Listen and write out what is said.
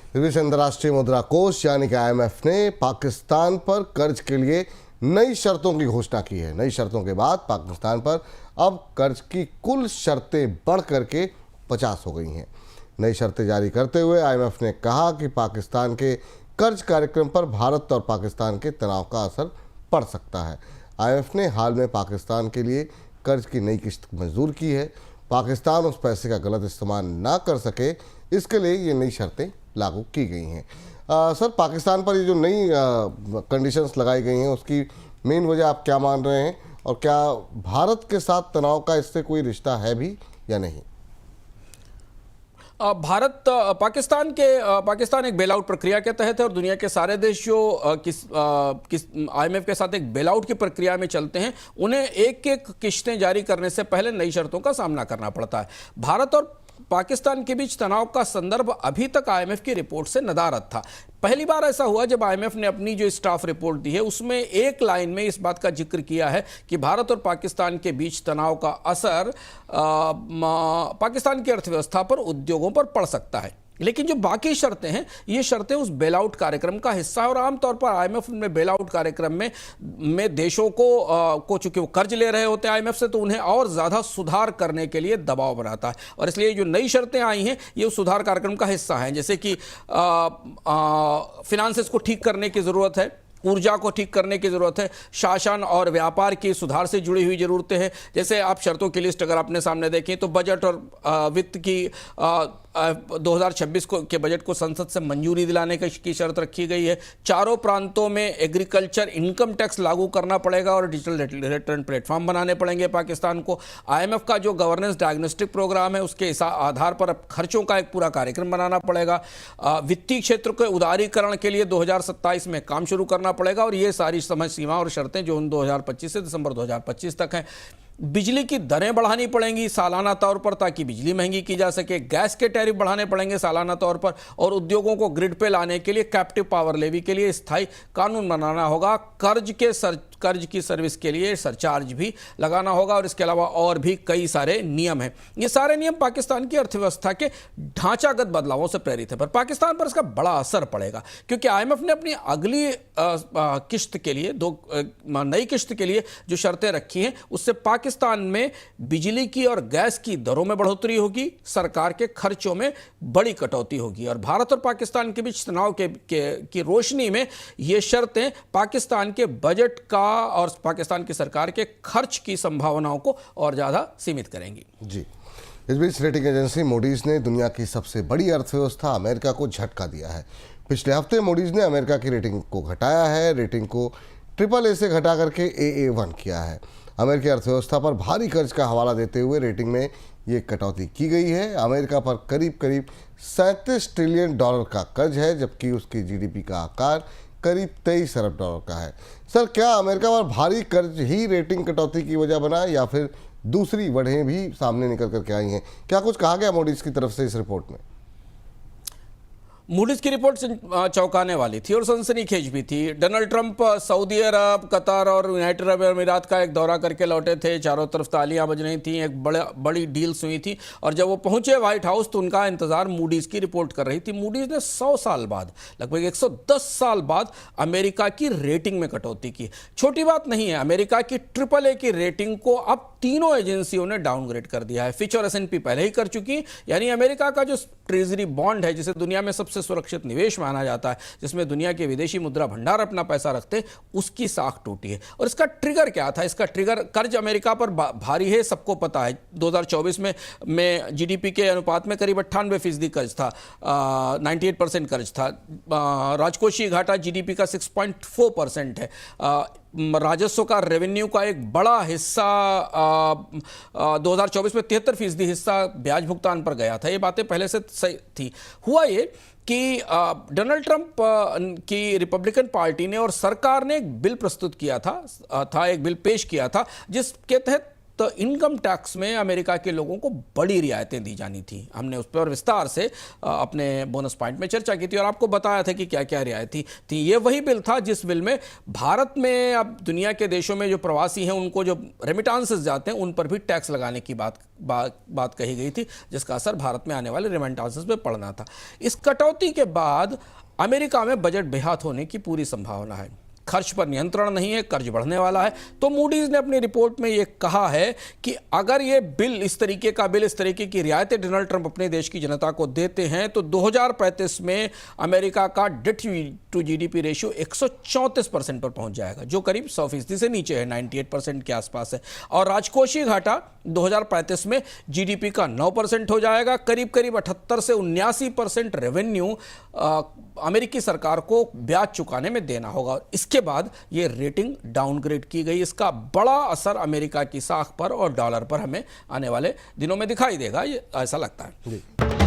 इस बीच अंतर्राष्ट्रीय मुद्रा कोष यानी कि IMF ने पाकिस्तान पर कर्ज के लिए नई शर्तों की घोषणा की है। नई शर्तों के बाद पाकिस्तान पर अब कर्ज की कुल शर्तें बढ़ करके 50 हो गई हैं। नई शर्तें जारी करते हुए IMF ने कहा कि पाकिस्तान के कर्ज कार्यक्रम पर भारत और पाकिस्तान के तनाव का असर पड़ सकता है। IMF ने हाल में पाकिस्तान के लिए कर्ज की नई किस्त मंजूर की है। पाकिस्तान उस पैसे का गलत इस्तेमाल ना कर सके, इसके लिए ये नई शर्तें लागू की गई हैं। सर, पाकिस्तान पर ये जो नई कंडीशंस लगाई गई हैं, उसकी मेन वजह आप क्या मान रहे हैं, और क्या भारत के साथ तनाव का इससे कोई रिश्ता है भी या नहीं? पाकिस्तान एक बेल आउट प्रक्रिया के तहत है और दुनिया के सारे देश जो IMF के साथ एक बेल आउट की प्रक्रिया में चलते हैं, उन्हें एक एक किश्तें जारी करने से पहले नई शर्तों का सामना करना पड़ता है। भारत और पाकिस्तान के बीच तनाव का संदर्भ अभी तक IMF की रिपोर्ट से नदारद था। पहली बार ऐसा हुआ जब IMF ने अपनी जो स्टाफ रिपोर्ट दी है उसमें एक लाइन में इस बात का जिक्र किया है कि भारत और पाकिस्तान के बीच तनाव का असर पाकिस्तान की अर्थव्यवस्था पर, उद्योगों पर पड़ सकता है। लेकिन जो बाकी शर्तें हैं, ये शर्तें उस बेल आउट कार्यक्रम का हिस्सा है और आमतौर पर IMF में बेल आउट कार्यक्रम में देशों को चूंकि वो कर्ज ले रहे होते हैं IMF से, तो उन्हें और ज़्यादा सुधार करने के लिए दबाव बनाता है और इसलिए जो नई शर्तें आई हैं ये उस सुधार कार्यक्रम का हिस्सा हैं। जैसे कि फिनांसेस को ठीक करने की ज़रूरत है, ऊर्जा को ठीक करने की जरूरत है, शासन और व्यापार की सुधार से जुड़ी हुई जरूरतें हैं। जैसे आप शर्तों की लिस्ट अगर अपने सामने देखें तो बजट और वित्त की 2026 के बजट को संसद से मंजूरी दिलाने की शर्त रखी गई है। चारों प्रांतों में एग्रीकल्चर इनकम टैक्स लागू करना पड़ेगा और डिजिटल रिटर्न प्लेटफॉर्म बनाने पड़ेंगे पाकिस्तान को। IMF का जो गवर्नेंस डायग्नोस्टिक प्रोग्राम है उसके आधार पर अब खर्चों का एक पूरा कार्यक्रम बनाना पड़ेगा। वित्तीय क्षेत्र के उदारीकरण के लिए 2027 में काम शुरू करना पड़ेगा और ये सारी समय सीमा और शर्तें जो 2025 से दिसंबर 2025 तक हैं। बिजली की दरें बढ़ानी पड़ेंगी सालाना तौर पर ताकि बिजली महंगी की जा सके। गैस के टैरिफ बढ़ाने पड़ेंगे सालाना तौर पर और उद्योगों को ग्रिड पे लाने के लिए कैप्टिव पावर लेवी के लिए स्थायी कानून बनाना होगा। कर्ज की सर्विस के लिए सरचार्ज भी लगाना होगा और इसके अलावा और भी कई सारे नियम हैं। ये सारे नियम पाकिस्तान की अर्थव्यवस्था के ढांचागत बदलावों से प्रेरित है, पर पाकिस्तान पर इसका बड़ा असर पड़ेगा क्योंकि IMF ने अपनी अगली किश्त के लिए नई किश्त के लिए जो शर्तें रखी हैं उससे पाकिस्तान में बिजली की और गैस की दरों में बढ़ोतरी होगी, सरकार के खर्चों में बड़ी कटौती होगी और भारत और पाकिस्तान के बीच तनाव की रोशनी में ये शर्तें पाकिस्तान के बजट का और पाकिस्तान की सरकार के खर्च की संभावनाओं को और ज्यादा सीमित करेंगी। जी, इस बीच रेटिंग एजेंसी मूडीज ने दुनिया की सबसे बड़ी अर्थव्यवस्था अमेरिका को झटका दिया है। पिछले हफ्ते मूडीज ने अमेरिका की रेटिंग को घटाया है। रेटिंग को AAA से घटा करके AA1 किया है। अमेरिकी अर्थव्यवस्था पर भारी कर्ज का हवाला देते हुए रेटिंग में ये कटौती की गई है। अमेरिका पर करीब 37 ट्रिलियन डॉलर का कर्ज है, जबकि उसकी GDP का आकार करीब 23 अरब डॉलर का है। सर, क्या अमेरिका पर भारी कर्ज ही रेटिंग कटौती की वजह बना या फिर दूसरी वजहें भी सामने निकल करके आई हैं? क्या कुछ कहा गया मूडीज की तरफ से इस रिपोर्ट में? मूडीज की रिपोर्ट चौंकाने वाली थी और सनसनीखेज भी थी। डोनाल्ड ट्रंप सऊदी अरब, कतर और यूनाइटेड अरब अमीरात का एक दौरा करके लौटे थे। चारों तरफ तालियां बज रही थी, एक बड़ी डील्स हुई थी और जब वो पहुंचे व्हाइट हाउस तो उनका इंतजार मूडीज की रिपोर्ट कर रही थी। मूडीज ने 100 साल बाद, लगभग 110 साल बाद अमेरिका की रेटिंग में कटौती की। छोटी बात नहीं है, अमेरिका की AAA की रेटिंग को अब तीनों एजेंसियों ने डाउनग्रेड कर दिया है। फिच और S&P पहले ही कर चुकी, यानी अमेरिका का जो ट्रेजरी बॉन्ड है, जिसे दुनिया में सबसे सुरक्षित निवेश माना जाता है, जिसमें दुनिया के विदेशी मुद्रा भंडार अपना पैसा रखते हैं, उसकी साख टूटी है। और इसका ट्रिगर क्या था? इसका ट्रिगर कर्ज अमेरिका पर भारी है, सबको पता है। 2024 में GDP के अनुपात में करीब 98% कर्ज था, 98% कर्ज था। राजकोषीय घाटा GDP का 6.4% है। राजस्व का, रेवेन्यू का एक बड़ा हिस्सा 2024 में 73% हिस्सा ब्याज भुगतान पर गया था। ये बातें पहले से सही थी। हुआ ये कि डोनाल्ड ट्रंप की रिपब्लिकन पार्टी ने और सरकार ने एक बिल प्रस्तुत किया था, एक बिल पेश किया था जिसके तहत इनकम टैक्स में अमेरिका के लोगों को बड़ी रियायतें दी जानी थी। हमने उस पर विस्तार से अपने बोनस पॉइंट में चर्चा की थी और आपको बताया था कि क्या क्या रियायतें थी। ये वही बिल था जिस बिल में भारत में अब दुनिया के देशों में जो प्रवासी हैं उनको जो रेमिटांसेस जाते हैं उन पर भी टैक्स लगाने की बात कही गई थी, जिसका असर भारत में आने वाले रेमिटांसेस पे पड़ना था। इस कटौती के बाद अमेरिका में बजट बेहात होने की पूरी संभावना है। खर्च पर नियंत्रण नहीं है, कर्ज बढ़ने वाला है। तो मूडीज ने अपनी रिपोर्ट में यह कहा है कि अगर ये बिल इस तरीके की रियायतें डोनाल्ड ट्रंप अपने देश की जनता को देते हैं तो 2035 में अमेरिका का डेट टू जीडीपी रेशियो 134% पर पहुंच जाएगा, जो करीब 100% से नीचे है, 98% के आसपास है। और राजकोषीय घाटा 2035 में जीडीपी का 9% हो जाएगा। करीब 78 से 79% रेवेन्यू अमेरिकी सरकार को ब्याज चुकाने में देना होगा। इसके बाद ये रेटिंग डाउनग्रेड की गई। इसका बड़ा असर अमेरिका की साख पर और डॉलर पर हमें आने वाले दिनों में दिखाई देगा, ये ऐसा लगता है। जी।